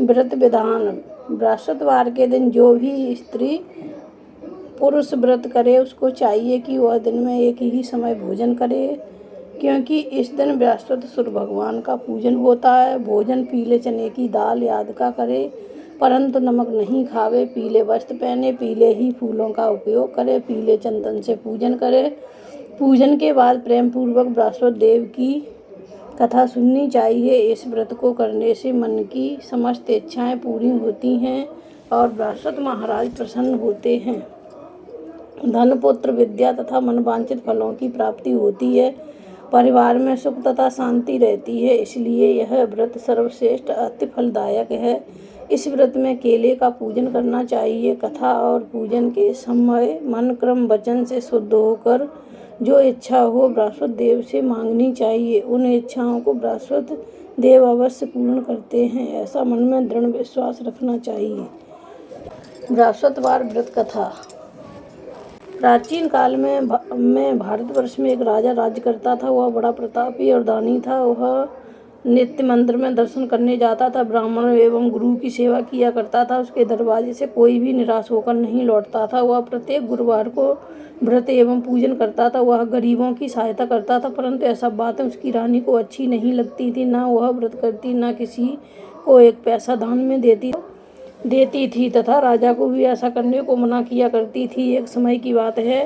व्रत विधान। बृहस्पतिवार के दिन जो भी स्त्री पुरुष व्रत करे उसको चाहिए कि वह दिन में एक ही समय भोजन करे, क्योंकि इस दिन बृहस्पति सूर्य भगवान का पूजन होता है। भोजन पीले चने की दाल आदि का करे, परंतु नमक नहीं खावे। पीले वस्त्र पहने, पीले ही फूलों का उपयोग करे, पीले चंदन से पूजन करे। पूजन के बाद प्रेम पूर्वक बृहस्पति देव की कथा सुननी चाहिए। इस व्रत को करने से मन की समस्त इच्छाएं पूरी होती हैं और बृहस्पति महाराज प्रसन्न होते हैं। धन, पुत्र, विद्या तथा मनवांछित फलों की प्राप्ति होती है। परिवार में सुख तथा शांति रहती है। इसलिए यह व्रत सर्वश्रेष्ठ अति फलदायक है। इस व्रत में केले का पूजन करना चाहिए। कथा और पूजन के समय मन, क्रम, वचन से शुद्ध होकर जो इच्छा हो बृहस्पति देव से मांगनी चाहिए। उन इच्छाओं को बृहस्पति देव अवश्य पूर्ण करते हैं, ऐसा मन में दृढ़ विश्वास रखना चाहिए। बृहस्पतिवार व्रत कथा। प्राचीन काल में भारतवर्ष में एक राजा राज्य करता था। वह बड़ा प्रतापी और दानी था। वह नित्य मंदिर में दर्शन करने जाता था, ब्राह्मणों एवं गुरु की सेवा किया करता था। उसके दरवाजे से कोई भी निराश होकर नहीं लौटता था। वह प्रत्येक गुरुवार को व्रत एवं पूजन करता था। वह गरीबों की सहायता करता था, परंतु ऐसा बातें उसकी रानी को अच्छी नहीं लगती थी। ना वह व्रत करती, ना किसी को एक पैसा दान में देती थी तथा राजा को भी ऐसा करने को मना किया करती थी। एक समय की बात है,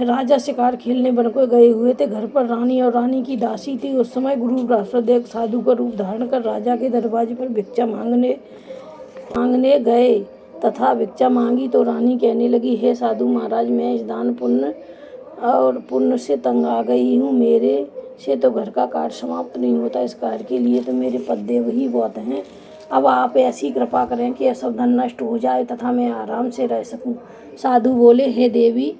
राजा शिकार खेलने वन को गए हुए थे। घर पर रानी और रानी की दासी थी। उस समय गुरु बृहस्पति एक साधु का रूप धारण कर राजा के दरवाजे पर भिक्षा मांगने गए तथा भिक्षा मांगी तो रानी कहने लगी, हे साधु महाराज, मैं इस दान पुण्य से तंग आ गई हूँ। मेरे से तो घर का कार्य समाप्त नहीं होता। इस कार्य के लिए तो मेरे पददेव ही बहुत हैं। अब आप ऐसी कृपा करें कि यह सब धन नष्ट हो जाए तथा मैं आराम से रह सकूं। साधु बोले, हे देवी,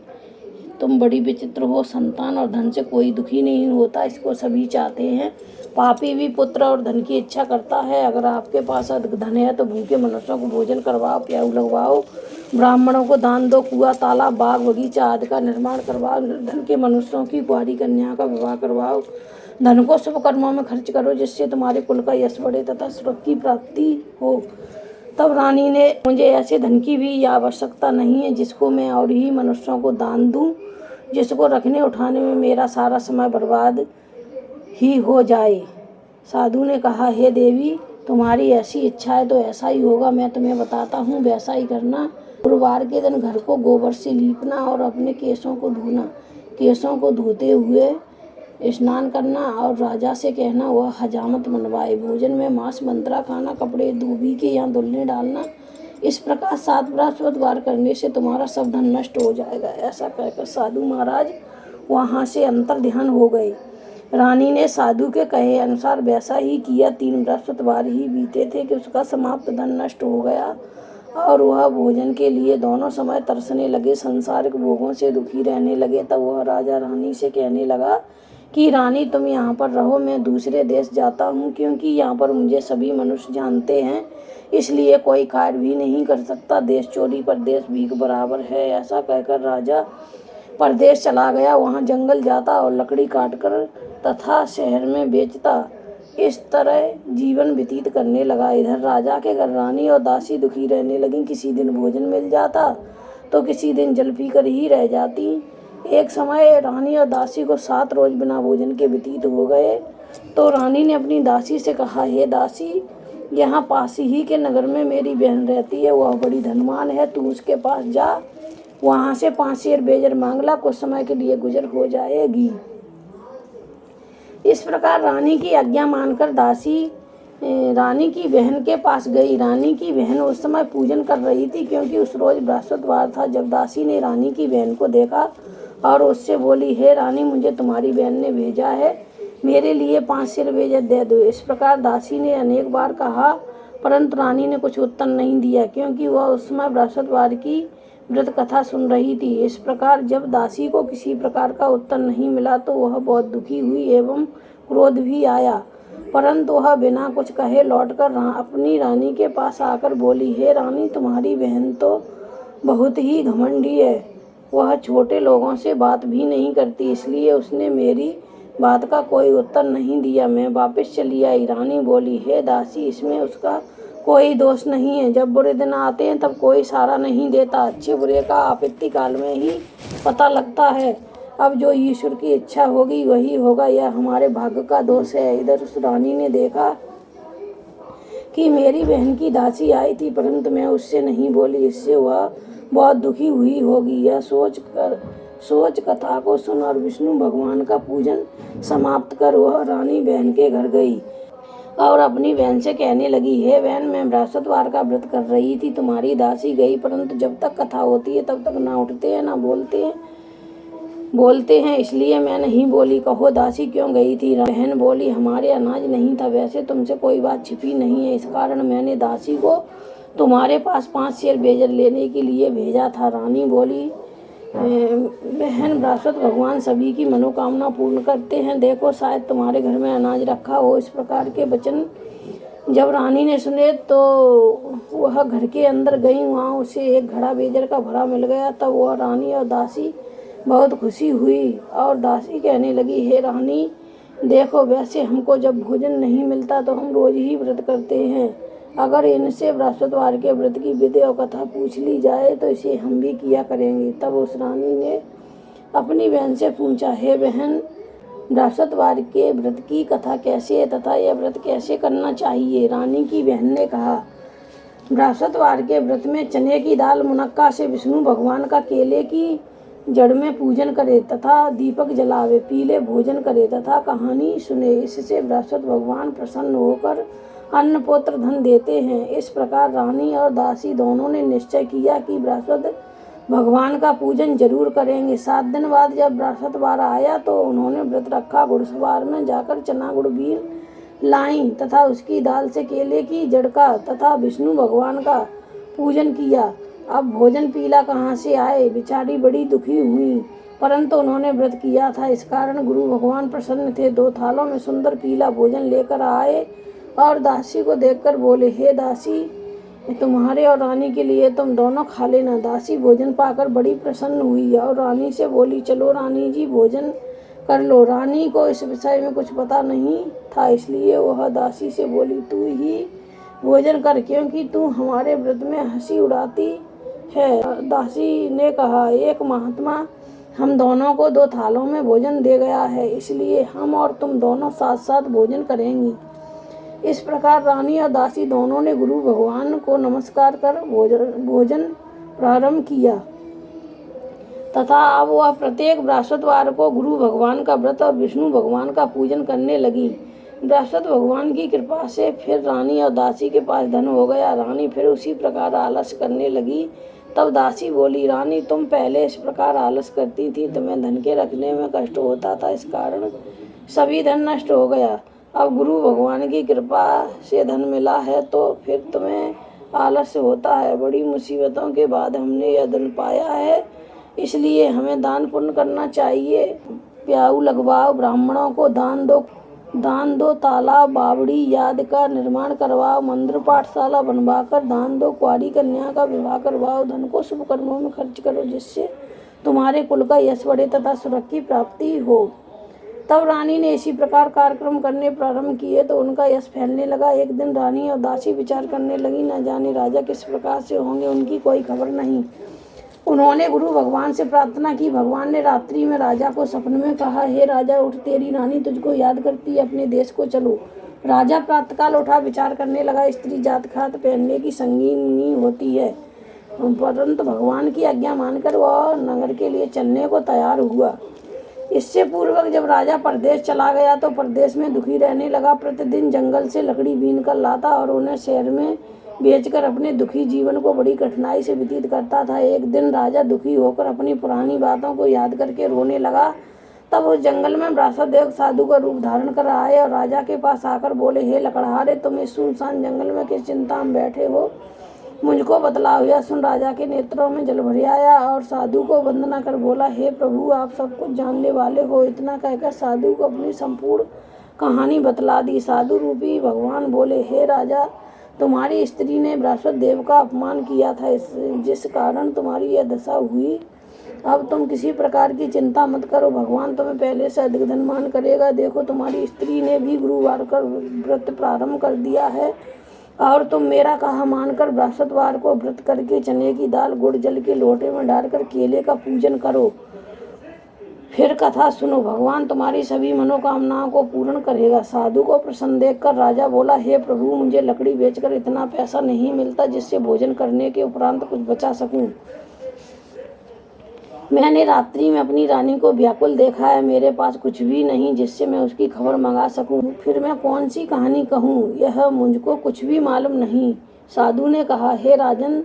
तुम बड़ी विचित्र हो। संतान और धन से कोई दुखी नहीं होता, इसको सभी चाहते हैं। पापी भी पुत्र और धन की इच्छा करता है। अगर आपके पास अधिक धन है तो भूखे मनुष्यों को भोजन करवाओ, प्याऊ लगवाओ, ब्राह्मणों को दान दो, कुआं, तालाब, बाग, बगीचा आदि का निर्माण करवाओ, निर्धन के मनुष्यों की कुंवारी कन्या का विवाह करवाओ। धन को शुभ कर्मों में खर्च करो, जिससे तुम्हारे कुल का यश बढ़े तथा सुख की प्राप्ति हो। तब रानी ने, मुझे ऐसे धन की भी आवश्यकता नहीं है जिसको मैं और ही मनुष्यों को दान दूं, जिसको रखने उठाने में मेरा सारा समय बर्बाद ही हो जाए। साधु ने कहा, हे देवी, तुम्हारी ऐसी इच्छा है तो ऐसा ही होगा। मैं तुम्हें बताता हूँ, वैसा ही करना। गुरुवार के दिन घर को गोबर से लीपना और अपने केशों को धोना। केशों को धोते हुए स्नान करना और राजा से कहना वह हजामत बनवाए। भोजन में मांस मंत्रा खाना, कपड़े धोबी के यहाँ धुलने डालना। इस प्रकार 7 बृहस्पतिवार करने से तुम्हारा सब धन नष्ट हो जाएगा। ऐसा कहकर साधु महाराज वहाँ से अंतर ध्यान हो गए। रानी ने साधु के कहे अनुसार वैसा ही किया। 3 बृहस्पतिवार ही बीते थे कि उसका समाप्त धन नष्ट हो गया और वह भोजन के लिए दोनों समय तरसने लगे, संसारिक भोगों से दुखी रहने लगे। तब वह राजा रानी से कहने लगा कि रानी, तुम यहाँ पर रहो, मैं दूसरे देश जाता हूँ, क्योंकि यहाँ पर मुझे सभी मनुष्य जानते हैं, इसलिए कोई कार्य भी नहीं कर सकता। देश चोरी परदेश भीख बराबर है। ऐसा कहकर राजा परदेश चला गया। वहाँ जंगल जाता और लकड़ी काटकर तथा शहर में बेचता। इस तरह जीवन व्यतीत करने लगा। इधर राजा के घर रानी और दासी दुखी रहने लगी। किसी दिन भोजन मिल जाता तो किसी दिन जल पीकर ही रह जाती। एक समय रानी और दासी को 7 रोज बिना भोजन के व्यतीत हो गए तो रानी ने अपनी दासी से कहा, हे दासी, यहाँ पास ही के नगर में मेरी बहन रहती है। वह बड़ी धनवान है। तू उसके पास जा, वहाँ से 5 शेर बेजर मांग ला, कुछ समय के लिए गुजर हो जाएगी। इस प्रकार रानी की आज्ञा मानकर दासी रानी की बहन के पास गई। रानी की बहन उस समय पूजन कर रही थी, क्योंकि उस रोज बृहस्पतिवार था। जब दासी ने रानी की बहन को देखा और उससे बोली, हे रानी, मुझे तुम्हारी बहन ने भेजा है, मेरे लिए 5 शेर बेजर दे दो। इस प्रकार दासी ने अनेक बार कहा, परंतु रानी ने कुछ उत्तर नहीं दिया, क्योंकि वह उस समय बृहस्पतिवार की व्रत कथा सुन रही थी। इस प्रकार जब दासी को किसी प्रकार का उत्तर नहीं मिला तो वह बहुत दुखी हुई एवं क्रोध भी आया, परंतु वह बिना कुछ कहे लौटकर अपनी रानी के पास आकर बोली, हे रानी, तुम्हारी बहन तो बहुत ही घमंडी है। वह छोटे लोगों से बात भी नहीं करती, इसलिए उसने मेरी बात का कोई उत्तर नहीं दिया। मैं वापस चली आई। रानी बोली, हे दासी, इसमें उसका कोई दोष नहीं है। जब बुरे दिन आते हैं तब कोई सहारा नहीं देता। अच्छे बुरे का आपत्ति काल में ही पता लगता है। अब जो ईश्वर की इच्छा होगी वही होगा, यह हमारे भाग्य का दोष है। इधर उस रानी ने देखा कि मेरी बहन की दासी आई थी, परंतु मैं उससे नहीं बोली, इससे वह बहुत दुखी हुई होगी। यह सोच कथा को सुन और विष्णु भगवान का पूजन समाप्त कर वह रानी बहन के घर गई और अपनी बहन से कहने लगी, हे बहन, मैं बृहस्पतिवार का व्रत कर रही थी, तुम्हारी दासी गई, परंतु जब तक कथा होती है तब तक ना उठते हैं ना बोलते हैं, इसलिए मैं नहीं बोली। कहो दासी क्यों गई थी? बहन बोली, हमारे अनाज नहीं था। वैसे तुमसे कोई बात छिपी नहीं है, इस कारण मैंने दासी को तुम्हारे पास 5 सेर बेजर लेने के लिए भेजा था। रानी बोली, बहन, बृहस्पति भगवान सभी की मनोकामना पूर्ण करते हैं, देखो शायद तुम्हारे घर में अनाज रखा हो। इस प्रकार के वचन जब रानी ने सुने तो वह घर के अंदर गई। वहाँ उसे एक घड़ा बेजर का भरा मिल गया। तब वह रानी और दासी बहुत खुशी हुई और दासी कहने लगी, हे रानी, देखो, वैसे हमको जब भोजन नहीं मिलता तो हम रोज ही व्रत करते हैं। अगर इनसे बृहस्पतिवार के व्रत की विधि और कथा पूछ ली जाए तो इसे हम भी किया करेंगे। तब उस रानी ने अपनी बहन से पूछा, हे बहन, बृहस्पतिवार के व्रत की कथा कैसे है तथा यह व्रत कैसे करना चाहिए? रानी की बहन ने कहा, बृहस्पतिवार के व्रत में चने की दाल मुनक्का से विष्णु भगवान का केले की जड़ में पूजन करे तथा दीपक जलावे, पीले भोजन करे तथा कहानी सुने। इससे बृहस्पति भगवान प्रसन्न होकर अन्न पुत्र धन देते हैं। इस प्रकार रानी और दासी दोनों ने निश्चय किया कि बृहस्पति भगवान का पूजन जरूर करेंगे। 7 दिन बाद जब बृहस्पतिवार आया तो उन्होंने व्रत रखा। गुरुवार में जाकर चना गुड़ बीन लाई तथा उसकी दाल से केले की जड़ का तथा विष्णु भगवान का पूजन किया। अब भोजन पीला कहाँ से आए? बेचारी बड़ी दुखी हुई, परंतु उन्होंने व्रत किया था, इस कारण गुरु भगवान प्रसन्न थे। 2 थालों में सुंदर पीला भोजन लेकर आए और दासी को देखकर बोले, हे दासी, तुम्हारे और रानी के लिए तुम दोनों खा लेना। दासी भोजन पाकर बड़ी प्रसन्न हुई और रानी से बोली, चलो रानी जी, भोजन कर लो। रानी को इस विषय में कुछ पता नहीं था, इसलिए वह दासी से बोली, तू ही भोजन कर, क्योंकि तू हमारे व्रत में हंसी उड़ाती है। दासी ने कहा, एक महात्मा हम दोनों को 2 थालों में भोजन दे गया है, इसलिए हम और तुम दोनों साथ साथ भोजन करेंगी। इस प्रकार रानी और दासी दोनों ने गुरु भगवान को नमस्कार कर भोजन प्रारंभ किया तथा अब वह प्रत्येक बृहस्पतिवार को गुरु भगवान का व्रत और विष्णु भगवान का पूजन करने लगी। बृहस्पति भगवान की कृपा से फिर रानी और दासी के पास धन हो गया। रानी फिर उसी प्रकार आलस करने लगी। तब दासी बोली, रानी, तुम पहले इस प्रकार आलस करती थी, तुम्हें धन के रखने में कष्ट होता था, इस कारण सभी धन नष्ट हो गया। अब गुरु भगवान की कृपा से धन मिला है तो फिर तुम्हें आलस्य होता है। बड़ी मुसीबतों के बाद हमने यह धन पाया है, इसलिए हमें दान पुण्य करना चाहिए। प्याऊ लगवाओ, ब्राह्मणों को दान दो, तालाब बावड़ी आदि का निर्माण करवाओ, मंदिर पाठशाला बनवाकर दान दो, कुंवारी कन्या का विवाह करवाओ, धन को शुभ कर्मों में खर्च करो, जिससे तुम्हारे कुल का यश बढ़े तथा सुरक्षा की प्राप्ति हो। तब रानी ने इसी प्रकार कार्यक्रम करने प्रारंभ किए तो उनका यश फैलने लगा। एक दिन रानी और दासी विचार करने लगी, न जाने राजा किस प्रकार से होंगे, उनकी कोई खबर नहीं। उन्होंने गुरु भगवान से प्रार्थना की। भगवान ने रात्रि में राजा को सपने में कहा, हे राजा, उठ, तेरी रानी तुझको याद करती है, अपने देश को चलो। राजा प्रातःकाल उठा, विचार करने लगा, स्त्री जात खात पहनने की संगीनी होती है, परंतु भगवान की आज्ञा मानकर वह नगर के लिए चलने को तैयार हुआ। इससे पूर्वक जब राजा परदेश चला गया तो परदेश में दुखी रहने लगा। प्रतिदिन जंगल से लकड़ी बीन कर लाता और उन्हें शहर में बेचकर अपने दुखी जीवन को बड़ी कठिनाई से व्यतीत करता था। एक दिन राजा दुखी होकर अपनी पुरानी बातों को याद करके रोने लगा। तब उस जंगल में बृहस्पति साधु का रूप धारण कर आए और राजा के पास आकर बोले, हे लकड़हारे, तुम इस सुनसान जंगल में किस चिंता में बैठे हो, मुझको बतलाओ। यह सुन राजा के नेत्रों में जल भर आया और साधु को वंदना कर बोला, हे प्रभु, आप सब कुछ जानने वाले हो। इतना कहकर साधु को अपनी संपूर्ण कहानी बतला दी। साधु रूपी भगवान बोले, हे राजा, तुम्हारी स्त्री ने बृहस्पति देव का अपमान किया था, जिस कारण तुम्हारी यह दशा हुई। अब तुम किसी प्रकार की चिंता मत करो, भगवान तुम्हें पहले से अधिक धनवान करेगा। देखो, तुम्हारी स्त्री ने भी गुरुवार का व्रत प्रारंभ कर दिया है। और तुम मेरा कहा मानकर बृहस्पतिवार को व्रत करके चने की दाल गुड़ जल के लोटे में डालकर केले का पूजन करो। फिर कथा सुनो, भगवान तुम्हारी सभी मनोकामनाओं को पूर्ण करेगा। साधु को प्रसन्न देखकर राजा बोला, हे प्रभु, मुझे लकड़ी बेचकर इतना पैसा नहीं मिलता जिससे भोजन करने के उपरांत कुछ बचा सकूं। मैंने रात्रि में अपनी रानी को व्याकुल देखा है, मेरे पास कुछ भी नहीं जिससे मैं उसकी खबर मंगा सकूं। फिर मैं कौन सी कहानी कहूं, यह मुझको कुछ भी मालूम नहीं। साधु ने कहा, हे राजन,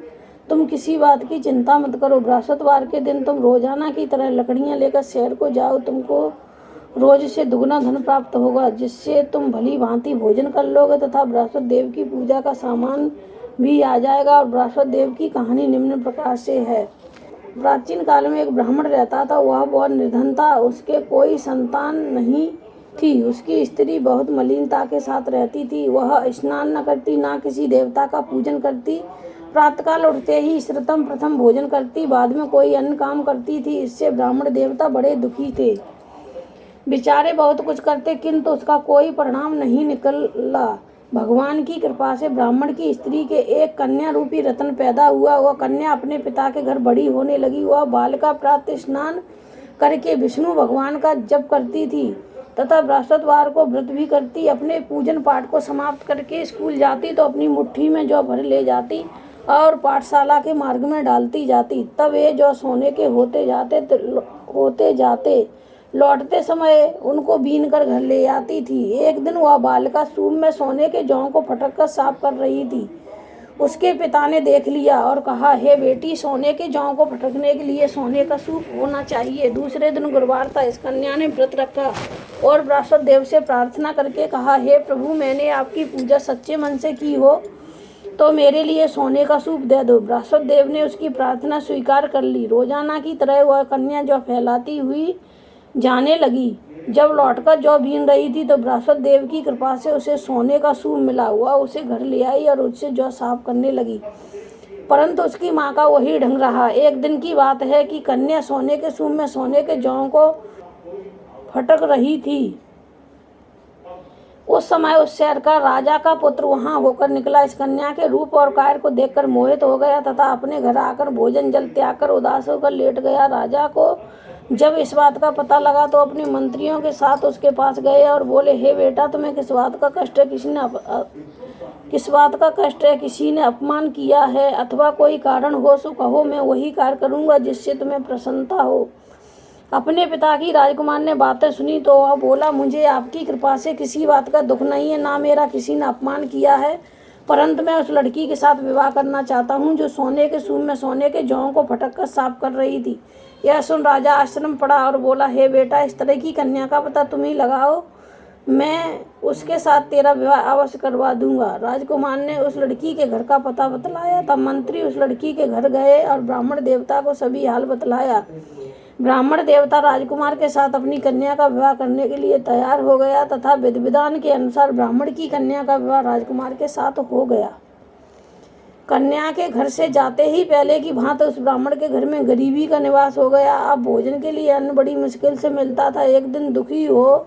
तुम किसी बात की चिंता मत करो। बृहस्पतिवार के दिन तुम रोजाना की तरह लकड़ियां लेकर शहर को जाओ। तुमको रोज से दुगना धन प्राप्त होगा, जिससे तुम भली भांति भोजन कर लोगे तथा बृहस्पति देव की पूजा का सामान भी आ जाएगा। और बृहस्पति देव की कहानी निम्न प्रकार से है। प्राचीन काल में एक ब्राह्मण रहता था। वह बहुत निर्धन था, उसके कोई संतान नहीं थी। उसकी स्त्री बहुत मलिनता के साथ रहती थी। वह स्नान न करती, ना किसी देवता का पूजन करती। प्रातःकाल उठते ही श्रृतम प्रथम भोजन करती, बाद में कोई अन्य काम करती थी। इससे ब्राह्मण देवता बड़े दुखी थे। बेचारे बहुत कुछ करते किंतु उसका कोई परिणाम नहीं निकला। भगवान की कृपा से ब्राह्मण की स्त्री के एक कन्या रूपी रत्न पैदा हुआ। वह कन्या अपने पिता के घर बड़ी होने लगी। वह बालिका प्रातः स्नान करके विष्णु भगवान का जप करती थी तथा बृहस्पतिवार को व्रत भी करती। अपने पूजन पाठ को समाप्त करके स्कूल जाती तो अपनी मुट्ठी में जौ भर ले जाती और पाठशाला के मार्ग में डालती जाती। तब ये जौ सोने के होते जाते लौटते समय उनको बीन कर घर ले आती थी। एक दिन वह बालिका सूप में सोने के जौ को फटक कर साफ कर रही थी। उसके पिता ने देख लिया और कहा, हे बेटी, सोने के जौ को फटकने के लिए सोने का सूप होना चाहिए। दूसरे दिन गुरुवार था। इस कन्या ने व्रत रखा और बृहस्पति देव से प्रार्थना करके कहा, हे प्रभु, मैंने आपकी पूजा सच्चे मन से की हो तो मेरे लिए सोने का सूप दे दो। बृहस्पति देव ने उसकी प्रार्थना स्वीकार कर ली। रोजाना की तरह वह कन्या जौ फैलाती हुई जाने लगी। जब लौटकर जौ बीन रही थी तो बृहस्पति देव की कृपा से उसे सोने का सूप मिला। हुआ उसे घर ले आई और उससे जौ साफ करने लगी, परंतु उसकी माँ का वही ढंग रहा। एक दिन की बात है कि कन्या सोने के सूप में सोने के जौ को फटक रही थी। उस समय उस शहर का राजा का पुत्र वहां होकर निकला। इस कन्या के रूप और कार्य को देखकर मोहित हो गया तथा अपने घर आकर भोजन जल त्याग कर उदास होकर लेट गया। राजा को जब इस बात का पता लगा तो अपने मंत्रियों के साथ उसके पास गए और बोले, हे बेटा, तुम्हें किस बात का कष्ट है? किसी ने अपमान किया है अथवा कोई कारण हो सो कहो, मैं वही कार्य करूँगा जिससे तुम्हें प्रसन्नता हो। अपने पिता की राजकुमार ने बातें सुनी तो वह बोला, मुझे आपकी कृपा से किसी बात का दुख नहीं है, ना मेरा किसी ने अपमान किया है, परंतु मैं उस लड़की के साथ विवाह करना चाहता हूँ जो सोने के सूप में सोने के जौ को फटक कर साफ कर रही थी। यह सुन राजा आश्चर्य पड़ा और बोला, हे बेटा, इस तरह की कन्या का पता तुम ही लगाओ, मैं उसके साथ तेरा विवाह अवश्य करवा दूंगा। राजकुमार ने उस लड़की के घर का पता बतलाया। तब मंत्री उस लड़की के घर गए और ब्राह्मण देवता को सभी हाल बतलाया। ब्राह्मण देवता राजकुमार के साथ अपनी कन्या का विवाह करने के लिए तैयार हो गया तथा विधि विधान के अनुसार ब्राह्मण की कन्या का विवाह राजकुमार के साथ हो गया। कन्या के घर से जाते ही पहले की भांति उस ब्राह्मण के घर में गरीबी का निवास हो गया। अब भोजन के लिए अन्न बड़ी मुश्किल से मिलता था। एक दिन दुखी हो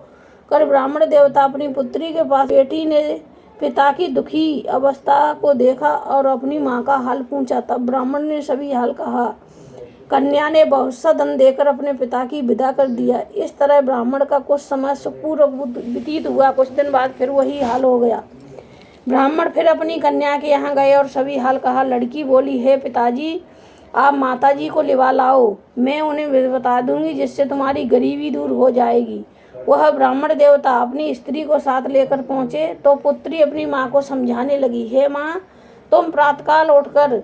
कर ब्राह्मण देवता अपनी पुत्री के पास। बेटी ने पिता की दुखी अवस्था को देखा और अपनी माँ का हाल पूछा। तब ब्राह्मण ने सभी हाल कहा। कन्या ने बहुत सा धन देकर अपने पिता की विदा कर दिया। इस तरह ब्राह्मण का कुछ समय सुखपूर्वक व्यतीत हुआ। कुछ दिन बाद फिर वही हाल हो गया। ब्राह्मण फिर अपनी कन्या के यहाँ गए और सभी हाल कहा। लड़की बोली, हे पिताजी, आप माताजी को लिवा लाओ, मैं उन्हें बता दूंगी जिससे तुम्हारी गरीबी दूर हो जाएगी। वह ब्राह्मण देवता अपनी स्त्री को साथ लेकर पहुँचे तो पुत्री अपनी माँ को समझाने लगी, हे माँ, तुम प्रातःकाल उठकर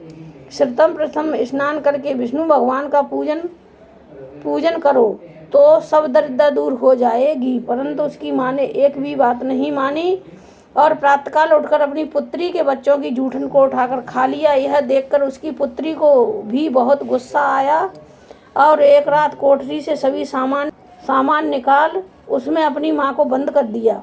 श्रृतम प्रथम स्नान करके विष्णु भगवान का पूजन करो तो सब दरिद्रता दूर हो जाएगी। परंतु उसकी माँ ने एक भी बात नहीं मानी और प्रातःकाल उठकर अपनी पुत्री के बच्चों की जूठन को उठाकर खा लिया। यह देखकर उसकी पुत्री को भी बहुत गुस्सा आया और एक रात कोठरी से सभी सामान निकाल उसमें अपनी माँ को बंद कर दिया।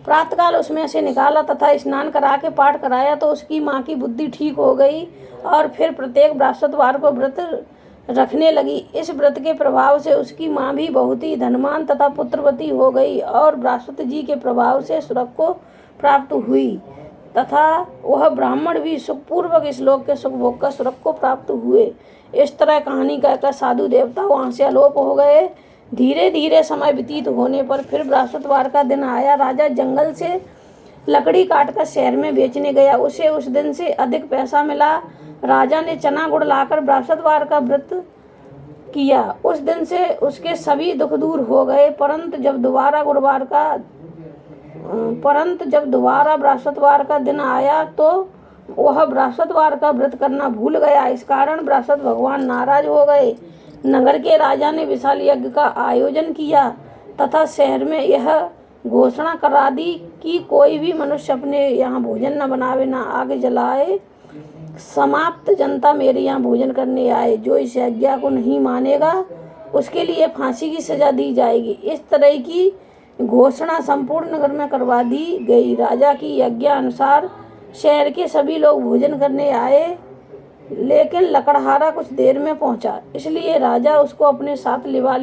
प्रातःकाल उसमें से निकाला तथा स्नान करा के पाठ कराया तो उसकी माँ की बुद्धि ठीक हो गई और फिर प्रत्येक बृहस्पतिवार को व्रत रखने लगी। इस व्रत के प्रभाव से उसकी माँ भी बहुत ही धनवान तथा पुत्रवती हो गई और बृहस्पति जी के प्रभाव से स्वर्ग को प्राप्त हुई। तथा वह ब्राह्मण भी सुखपूर्वक इस लोक के सुख भोग का स्वर्ग को प्राप्त हुए। इस तरह कहानी कहकर साधु देवता वहाँ से अलोप हो गए। धीरे धीरे समय व्यतीत होने पर फिर बृहस्पतिवार का दिन आया। राजा जंगल से लकड़ी काटकर शहर में बेचने गया। उसे उस दिन से अधिक पैसा मिला। राजा ने चना गुड़ लाकर बृहस्पतिवार का व्रत किया। उस दिन से उसके सभी दुख दूर हो गए। परंतु जब दोबारा बृहस्पतिवार का दिन आया तो वह बृहस्पतिवार का व्रत करना भूल गया। इस कारण बृहस्पति भगवान नाराज हो गए। नगर के राजा ने विशाल यज्ञ का आयोजन किया तथा शहर में यह घोषणा करा दी कि कोई भी मनुष्य अपने यहाँ भोजन न बनावे, न आग जलाए। समाप्त जनता मेरे यहाँ भोजन करने आए। जो इस यज्ञ को नहीं मानेगा उसके लिए फांसी की सजा दी जाएगी। इस तरह की घोषणा संपूर्ण नगर में करवा दी गई। राजा की आज्ञा अनुसार शहर के सभी लोग भोजन करने आए, लेकिन लकड़हारा कुछ देर में पहुंचा, इसलिए राजा उसको अपने साथ लिवा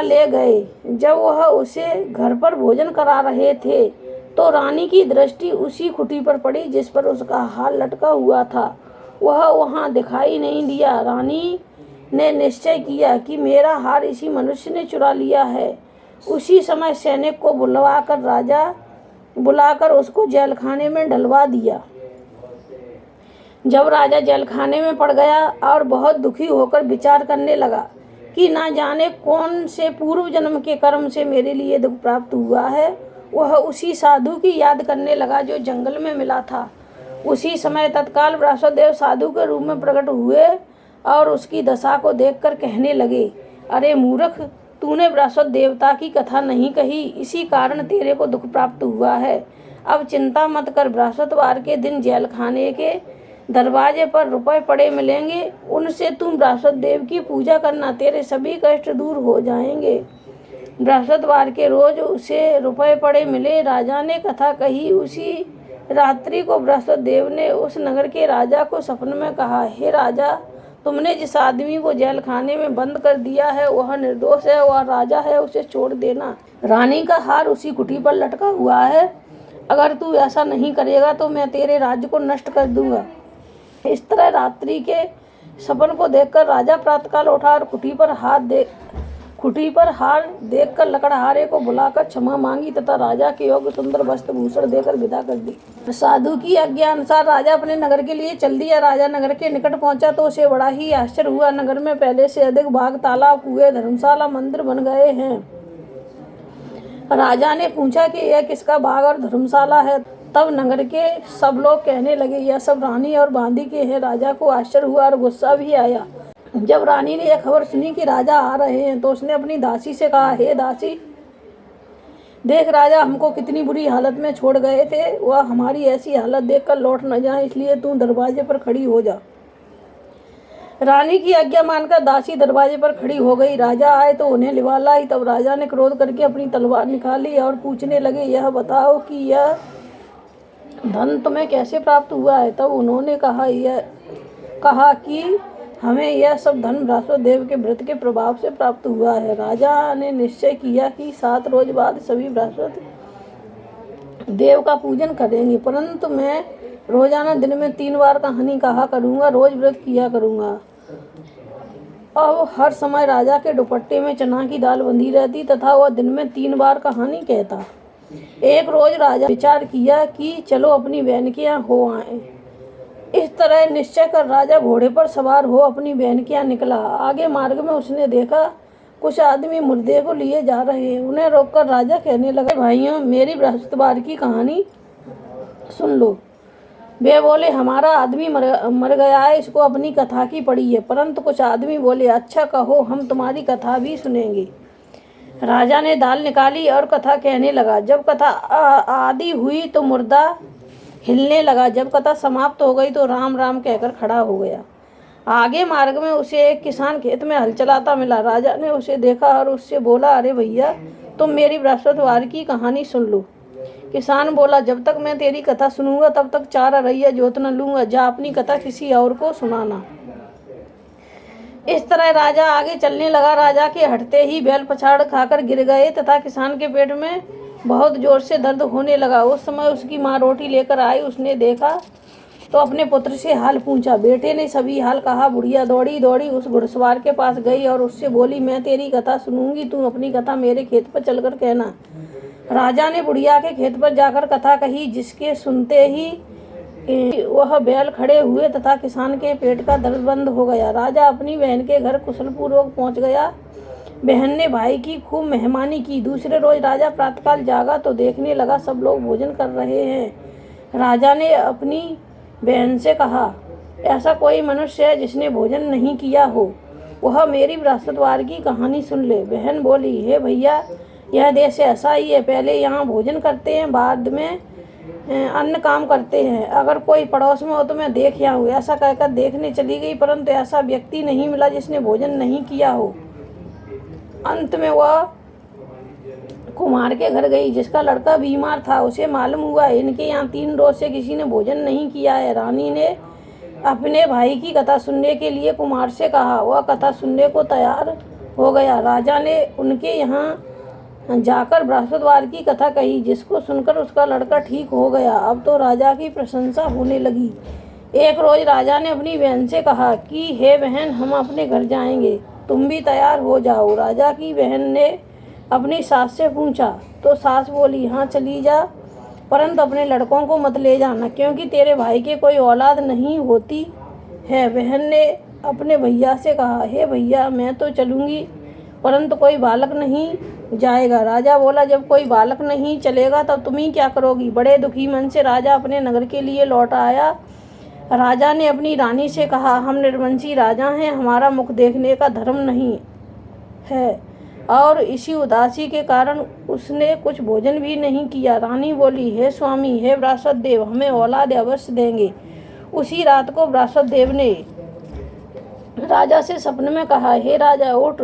ले गए। जब वह उसे घर पर भोजन करा रहे थे तो रानी की दृष्टि उसी खुटी पर पड़ी जिस पर उसका हार लटका हुआ था। वह वहां दिखाई नहीं दिया। रानी ने निश्चय किया कि मेरा हार इसी मनुष्य ने चुरा लिया है। उसी समय सैनिक को बुलाकर उसको जेलखाने में डलवा दिया। जब राजा जेलखाने में पड़ गया और बहुत दुखी होकर विचार करने लगा कि ना जाने कौन से पूर्व जन्म के कर्म से मेरे लिए दुख प्राप्त हुआ है, वह उसी साधु की याद करने लगा जो जंगल में मिला था। उसी समय तत्काल बृहस्पतिदेव साधु के रूप में प्रकट हुए और उसकी दशा को देखकर कहने लगे, अरे मूर्ख, तूने बृहस्पति देवता की कथा नहीं कही, इसी कारण तेरे को दुख प्राप्त हुआ है। अब चिंता मत कर। बृहस्पतिवार के दिन जेलखाने के दरवाजे पर रुपए पड़े मिलेंगे, उनसे तुम बृहस्पति देव की पूजा करना, तेरे सभी कष्ट दूर हो जाएंगे। बृहस्पतिवार के रोज उसे रुपए पड़े मिले। राजा ने कथा कही। उसी रात्रि को बृहस्पति देव ने उस नगर के राजा को सपने में कहा, हे राजा, तुमने जिस आदमी को जेलखाने में बंद कर दिया है वह निर्दोष है, वह राजा है, उसे छोड़ देना। रानी का हार उसी कुटी पर लटका हुआ है। अगर तू ऐसा नहीं करेगा तो मैं तेरे राज्य को नष्ट कर दूंगा। इस तरह रात्रि के सपन को देखकर राजा प्रातःकाल उठा और खुटी पर हार देखकर लकड़हारे को बुलाकर क्षमा मांगी तथा राजा के योग्य सुंदर वस्त्र भूषण देकर विदा कर दी। साधु की आज्ञा अनुसार राजा अपने नगर के लिए चल दिया। राजा नगर के निकट पहुंचा तो उसे बड़ा ही आश्चर्य हुआ। नगर में पहले से अधिक बाग, तालाब, कुएं, धर्मशाला, मंदिर बन गए हैं। राजा ने पूछा कि यह किसका बाग और धर्मशाला है। तब नगर के सब लोग कहने लगे, यह सब रानी और बांदी के हैं। राजा को आश्चर्य हुआ और गुस्सा भी आया। जब रानी ने यह खबर सुनी कि राजा आ रहे हैं तो उसने अपनी दासी से कहा, हे दासी, देख राजा हमको कितनी बुरी हालत में छोड़ गए थे। वह हमारी ऐसी हालत देखकर लौट न जाए, इसलिए तू दरवाजे पर खड़ी हो जा। रानी की आज्ञा मानकर दासी दरवाजे पर खड़ी हो गई। राजा आए तो उन्हें लिवा लाई। तब राजा ने क्रोध करके अपनी तलवार निकाली और पूछने लगे, यह बताओ कि यह धन तुम्हें कैसे प्राप्त हुआ है। तब उन्होंने कहा कि हमें यह सब धन बृहस्पति देव के व्रत के प्रभाव से प्राप्त हुआ है। राजा ने निश्चय किया कि 7 रोज बाद सभी बृहस्पति देव का पूजन करेंगे, परंतु मैं रोजाना दिन में 3 बार कहानी कहा करूँगा, रोज व्रत किया करूँगा। अब हर समय राजा के दुपट्टे में चना की दाल बंधी रहती तथा वह दिन में 3 बार कहानी कहता। एक रोज राजा विचार किया कि चलो अपनी बहन के यहाँ हो आए। इस तरह निश्चय कर राजा घोड़े पर सवार हो अपनी बहन के यहाँ निकला। आगे मार्ग में उसने देखा कुछ आदमी मुर्दे को लिए जा रहे हैं। उन्हें रोककर राजा कहने लगा, भाइयों, मेरी बृहस्पतिवार की कहानी सुन लो। वे बोले, हमारा आदमी मर गया है, इसको अपनी कथा की पड़ी है। परंतु कुछ आदमी बोले, अच्छा कहो, हम तुम्हारी कथा भी सुनेंगे। राजा ने दाल निकाली और कथा कहने लगा। जब कथा आदि हुई तो मुर्दा हिलने लगा। जब कथा समाप्त हो गई तो राम राम कहकर खड़ा हो गया। आगे मार्ग में उसे एक किसान खेत में हल चलाता मिला। राजा ने उसे देखा और उससे बोला, अरे भैया, तुम मेरी बृहस्पतिवार की कहानी सुन लो। किसान बोला, जब तक मैं तेरी कथा सुनूंगा तब तक 4 अरैया जोत न लूंगा। जा अपनी कथा किसी और को सुनाना। इस तरह राजा आगे चलने लगा। राजा के हटते ही बैल पछाड़ खाकर गिर गए तथा किसान के पेट में बहुत जोर से दर्द होने लगा। उस समय उसकी माँ रोटी लेकर आई। उसने देखा तो अपने पुत्र से हाल पूछा। बेटे ने सभी हाल कहा। बुढ़िया दौड़ी दौड़ी उस घुड़सवार के पास गई और उससे बोली, मैं तेरी कथा सुनूंगी, तू अपनी कथा मेरे खेत पर चलकर कहना। राजा ने बुढ़िया के खेत पर जाकर कथा कही, जिसके सुनते ही वह बैल खड़े हुए तथा किसान के पेट का दर्द बंद हो गया। राजा अपनी बहन के घर कुशलपूर्वक पहुंच गया। बहन ने भाई की खूब मेहमानी की। दूसरे रोज राजा प्रातःकाल जागा तो देखने लगा सब लोग भोजन कर रहे हैं। राजा ने अपनी बहन से कहा, ऐसा कोई मनुष्य है जिसने भोजन नहीं किया हो, वह मेरी बृहस्पतिवार की कहानी सुन ले। बहन बोली, हे भैया, यह देश ऐसा ही है, पहले यहाँ भोजन करते हैं, बाद में अन्य काम करते हैं। अगर कोई पड़ोस में हो तो मैं देख आऊँ। ऐसा कहकर देखने चली गई, परंतु ऐसा व्यक्ति नहीं मिला जिसने भोजन नहीं किया हो। अंत में वह कुम्हार के घर गई, जिसका लड़का बीमार था। उसे मालूम हुआ इनके यहाँ 3 रोज से किसी ने भोजन नहीं किया है। रानी ने अपने भाई की कथा सुनने के लिए कुम्हार से कहा। वह कथा सुनने को तैयार हो गया। राजा ने उनके यहाँ जाकर बृहस्पतिवार की कथा कही, जिसको सुनकर उसका लड़का ठीक हो गया। अब तो राजा की प्रशंसा होने लगी। एक रोज राजा ने अपनी बहन से कहा कि हे बहन, हम अपने घर जाएंगे, तुम भी तैयार हो जाओ। राजा की बहन ने अपनी सास से पूछा तो सास बोली, हाँ चली जा, परंतु अपने लड़कों को मत ले जाना, क्योंकि तेरे भाई के कोई औलाद नहीं होती है। बहन ने अपने भैया से कहा, हे भैया, मैं तो चलूँगी, परंतु कोई बालक नहीं जाएगा। राजा बोला, जब कोई बालक नहीं चलेगा तब तुम ही क्या करोगी। बड़े दुखी मन से राजा अपने नगर के लिए लौट आया। राजा ने अपनी रानी से कहा, हम निर्वंशी राजा हैं, हमारा मुख देखने का धर्म नहीं है, और इसी उदासी के कारण उसने कुछ भोजन भी नहीं किया। रानी बोली, हे स्वामी, हे बृहस्पति देव, हमें औलाद अवश्य देंगे। उसी रात को बृहस्पति देव ने राजा से सपने में कहा, हे राजा, उठ,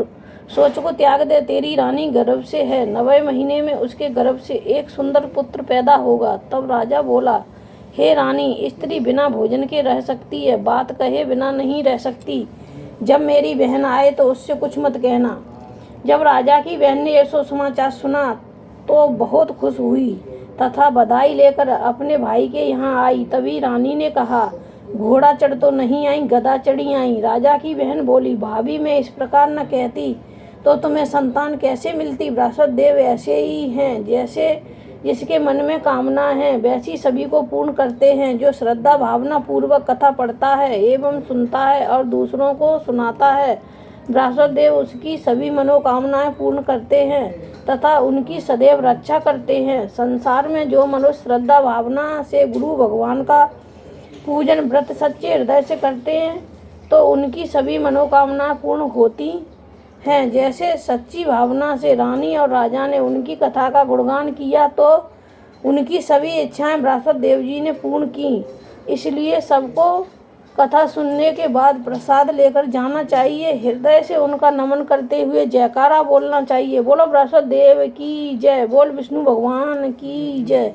सोच को त्याग दे, तेरी रानी गर्भ से है, 9वें महीने में उसके गर्भ से एक सुंदर पुत्र पैदा होगा। तब राजा बोला, हे रानी, स्त्री बिना भोजन के रह सकती है, बात कहे बिना नहीं रह सकती। जब मेरी बहन आए तो उससे कुछ मत कहना। जब राजा की बहन ने यह समाचार सुना तो बहुत खुश हुई तथा बधाई लेकर अपने भाई के यहाँ आई। तभी रानी ने कहा, घोड़ा चढ़ तो नहीं आई, गधा चढ़ी आई। राजा की बहन बोली, भाभी, मैं इस प्रकार न कहती तो तुम्हें संतान कैसे मिलती। बृहस्पति देव ऐसे ही हैं, जैसे जिसके मन में कामना है वैसी सभी को पूर्ण करते हैं। जो श्रद्धा भावना पूर्वक कथा पढ़ता है एवं सुनता है और दूसरों को सुनाता है, बृहस्पति देव उसकी सभी मनोकामनाएं पूर्ण करते हैं तथा उनकी सदैव रक्षा करते हैं। संसार में जो मनुष्य श्रद्धा भावना से गुरु भगवान का पूजन व्रत सच्चे हृदय से करते हैं तो उनकी सभी मनोकामनाएं पूर्ण होती हैं। जैसे सच्ची भावना से रानी और राजा ने उनकी कथा का गुणगान किया तो उनकी सभी इच्छाएं बृहस्पति देव जी ने पूर्ण की। इसलिए सबको कथा सुनने के बाद प्रसाद लेकर जाना चाहिए। हृदय से उनका नमन करते हुए जयकारा बोलना चाहिए। बोलो बृहस्पति देव की जय, बोल विष्णु भगवान की जय।